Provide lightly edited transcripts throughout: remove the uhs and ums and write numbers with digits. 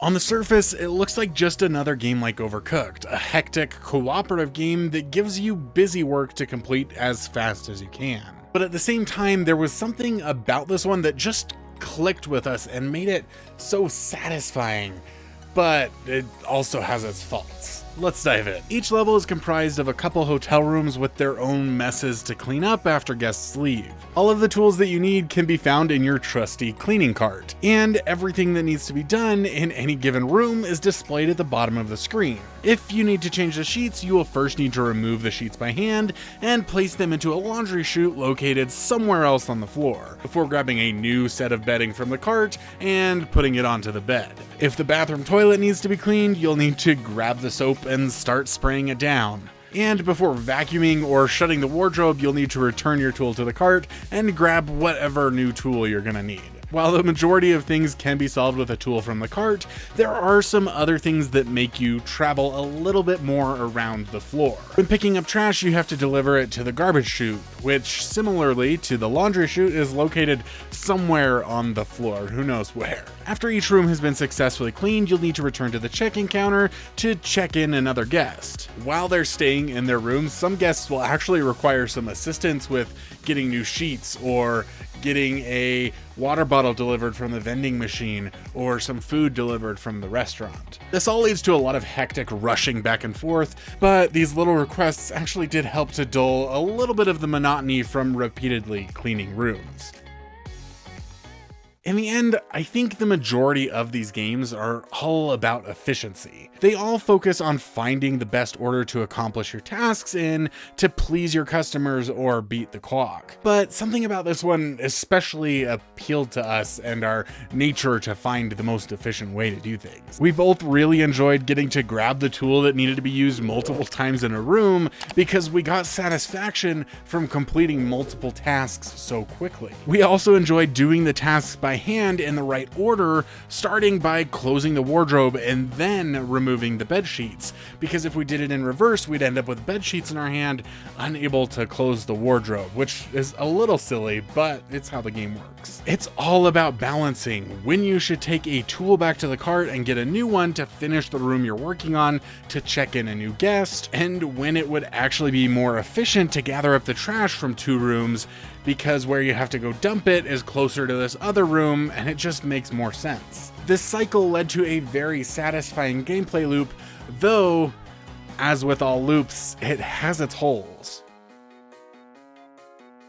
On the surface, it looks like just another game like Overcooked, a hectic, cooperative game that gives you busy work to complete as fast as you can. But at the same time, there was something about this one that just clicked with us and made it so satisfying, but it also has its faults. Let's dive in. Each level is comprised of a couple hotel rooms with their own messes to clean up after guests leave. All of the tools that you need can be found in your trusty cleaning cart, and everything that needs to be done in any given room is displayed at the bottom of the screen. If you need to change the sheets, you will first need to remove the sheets by hand and place them into a laundry chute located somewhere else on the floor, before grabbing a new set of bedding from the cart and putting it onto the bed. If the bathroom toilet needs to be cleaned, you'll need to grab the soap and start spraying it down. And before vacuuming or shutting the wardrobe, you'll need to return your tool to the cart and grab whatever new tool you're gonna need. While the majority of things can be solved with a tool from the cart, there are some other things that make you travel a little bit more around the floor. When picking up trash, you have to deliver it to the garbage chute, which similarly to the laundry chute is located somewhere on the floor, who knows where. After each room has been successfully cleaned, you'll need to return to the check-in counter to check in another guest. While they're staying in their rooms, some guests will actually require some assistance with getting new sheets or getting a water bottle delivered from the vending machine or some food delivered from the restaurant. This all leads to a lot of hectic rushing back and forth, but these little requests actually did help to dull a little bit of the monotony from repeatedly cleaning rooms. In the end, I think the majority of these games are all about efficiency. They all focus on finding the best order to accomplish your tasks in to please your customers or beat the clock. But something about this one especially appealed to us and our nature to find the most efficient way to do things. We both really enjoyed getting to grab the tool that needed to be used multiple times in a room because we got satisfaction from completing multiple tasks so quickly. We also enjoyed doing the tasks by hand in the right order, starting by closing the wardrobe and then removing the bed sheets, because if we did it in reverse, we'd end up with bed sheets in our hand, unable to close the wardrobe, which is a little silly, but it's how the game works. It's all about balancing when you should take a tool back to the cart and get a new one to finish the room you're working on to check in a new guest, and when it would actually be more efficient to gather up the trash from two rooms because where you have to go dump it is closer to this other room, and it just makes more sense. This cycle led to a very satisfying gameplay loop, though, as with all loops, it has its holes.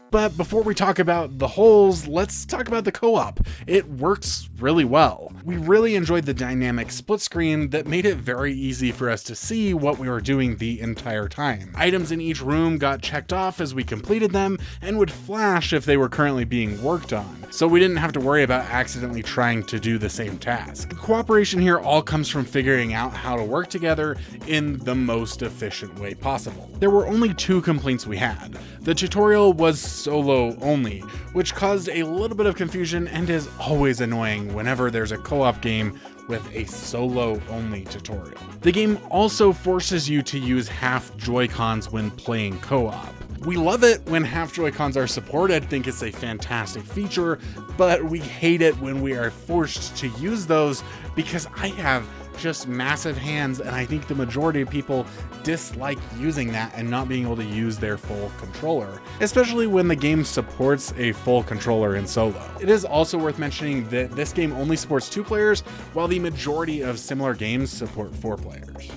But before we talk about the holes, let's talk about the co-op. It works really well. We really enjoyed the dynamic split screen that made it very easy for us to see what we were doing the entire time. Items in each room got checked off as we completed them and would flash if they were currently being worked on, so we didn't have to worry about accidentally trying to do the same task. The cooperation here all comes from figuring out how to work together in the most efficient way possible. There were only two complaints we had. The tutorial was solo only, which caused a little bit of confusion and is always annoying whenever there's a co-op game with a solo only tutorial. The game also forces you to use half Joy-Cons when playing co-op. We love it when half Joy-Cons are supported, think it's a fantastic feature, but we hate it when we are forced to use those because I have just massive hands, and I think the majority of people dislike using that and not being able to use their full controller, especially when the game supports a full controller in solo. It is also worth mentioning that this game only supports 2 players, while the majority of similar games support 4 players.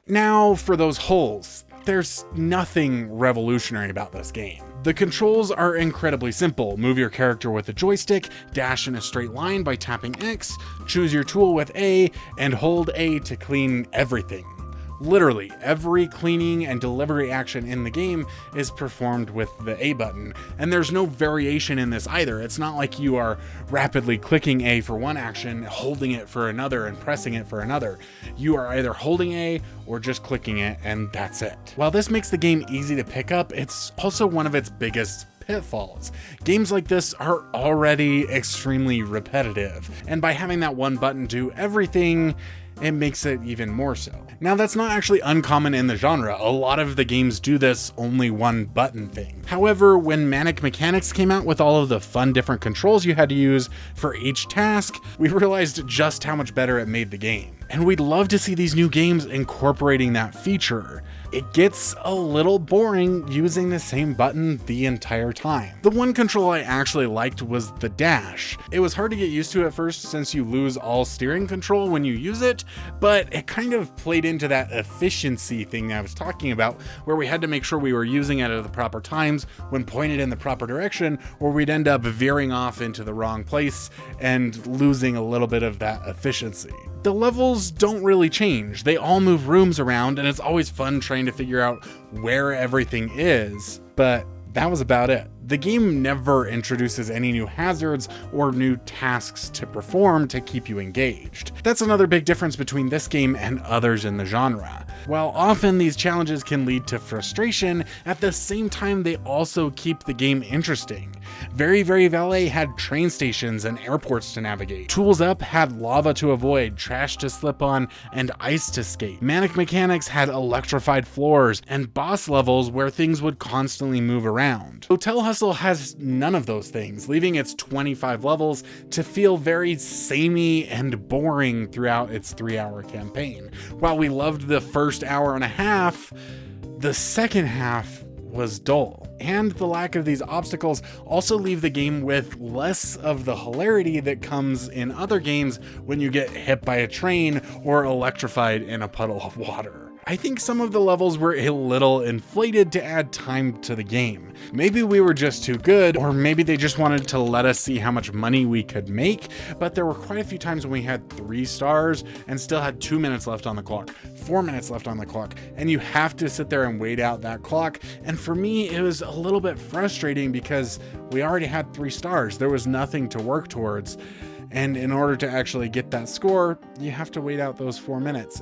Now for those holes. There's nothing revolutionary about this game. The controls are incredibly simple. Move your character with the joystick, dash in a straight line by tapping X, choose your tool with A, and hold A to clean everything. Literally, every cleaning and delivery action in the game is performed with the A button, and there's no variation in this either. It's not like you are rapidly clicking A for one action, holding it for another, and pressing it for another. You are either holding A or just clicking it, and that's it. While this makes the game easy to pick up, it's also one of its biggest pitfalls. Games like this are already extremely repetitive, and by having that one button do everything, it makes it even more so. Now, that's not actually uncommon in the genre. A lot of the games do this only one button thing. However, when Manic Mechanics came out with all of the fun different controls you had to use for each task, we realized just how much better it made the game. And we'd love to see these new games incorporating that feature. It gets a little boring using the same button the entire time. The one control I actually liked was the dash. It was hard to get used to at first since you lose all steering control when you use it, but it kind of played into that efficiency thing I was talking about, where we had to make sure we were using it at the proper times when pointed in the proper direction, or we'd end up veering off into the wrong place and losing a little bit of that efficiency. The levels don't really change. They all move rooms around, and it's always fun trying to figure out where everything is, but that was about it. The game never introduces any new hazards or new tasks to perform to keep you engaged. That's another big difference between this game and others in the genre. While often these challenges can lead to frustration, at the same time they also keep the game interesting. Very Very Valet had train stations and airports to navigate. Tools Up had lava to avoid, trash to slip on, and ice to skate. Manic Mechanics had electrified floors and boss levels where things would constantly move around. Hotel Hustle has none of those things, leaving its 25 levels to feel very samey and boring throughout its 3-hour campaign. While we loved the first hour and a half, the second half was dull. And the lack of these obstacles also leave the game with less of the hilarity that comes in other games when you get hit by a train or electrified in a puddle of water. I think some of the levels were a little inflated to add time to the game. Maybe we were just too good, or maybe they just wanted to let us see how much money we could make, but there were quite a few times when we had 3 stars and still had 2 minutes left on the clock, 4 minutes left on the clock, and you have to sit there and wait out that clock. And for me, it was a little bit frustrating because we already had 3 stars. There was nothing to work towards. And in order to actually get that score, you have to wait out those 4 minutes.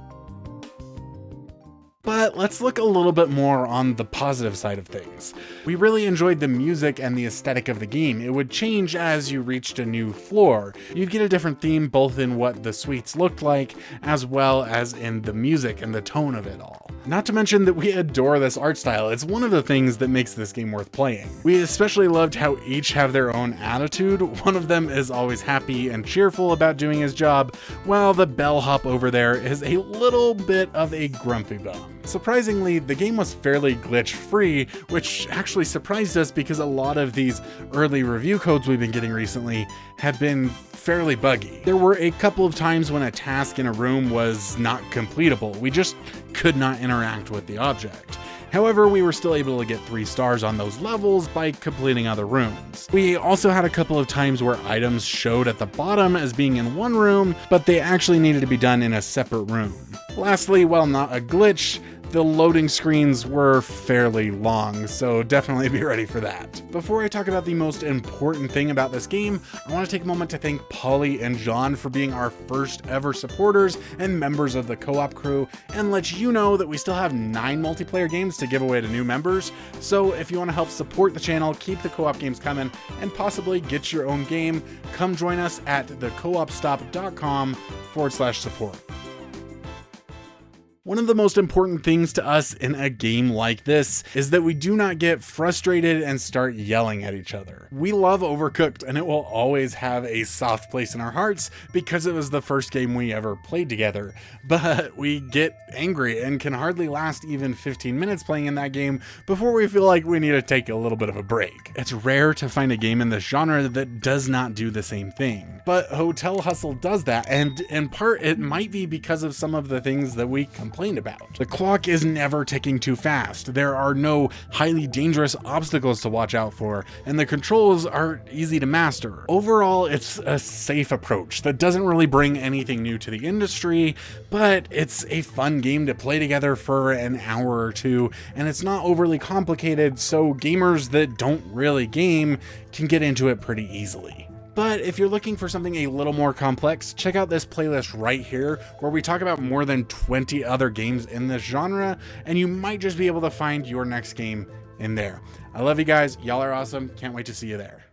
But let's look a little bit more on the positive side of things. We really enjoyed the music and the aesthetic of the game. It would change as you reached a new floor. You'd get a different theme both in what the suites looked like, as well as in the music and the tone of it all. Not to mention that we adore this art style. It's one of the things that makes this game worth playing. We especially loved how each have their own attitude. One of them is always happy and cheerful about doing his job, while the bellhop over there is a little bit of a grumpy bum. Surprisingly, the game was fairly glitch-free, which actually surprised us because a lot of these early review codes we've been getting recently have been fairly buggy. There were a couple of times when a task in a room was not completable. We just could not interact with the object. However, we were still able to get 3 stars on those levels by completing other rooms. We also had a couple of times where items showed at the bottom as being in one room, but they actually needed to be done in a separate room. Lastly, while not a glitch, the loading screens were fairly long, so definitely be ready for that. Before I talk about the most important thing about this game, I want to take a moment to thank Polly and John for being our first ever supporters and members of the co-op crew, and let you know that we still have 9 multiplayer games to give away to new members. So if you want to help support the channel, keep the co-op games coming, and possibly get your own game, come join us at thecoopstop.com/support. One of the most important things to us in a game like this is that we do not get frustrated and start yelling at each other. We love Overcooked, and it will always have a soft place in our hearts because it was the first game we ever played together. But we get angry and can hardly last even 15 minutes playing in that game before we feel like we need to take a little bit of a break. It's rare to find a game in this genre that does not do the same thing. But Hotel Hustle does that, and in part it might be because of some of the things that we complained about. The clock is never ticking too fast. There are no highly dangerous obstacles to watch out for, and the controls are easy to master. Overall, it's a safe approach that doesn't really bring anything new to the industry, but it's a fun game to play together for an hour or 2, and it's not overly complicated, so gamers that don't really game can get into it pretty easily. But if you're looking for something a little more complex, check out this playlist right here where we talk about more than 20 other games in this genre, and you might just be able to find your next game in there. I love you guys. Y'all are awesome. Can't wait to see you there.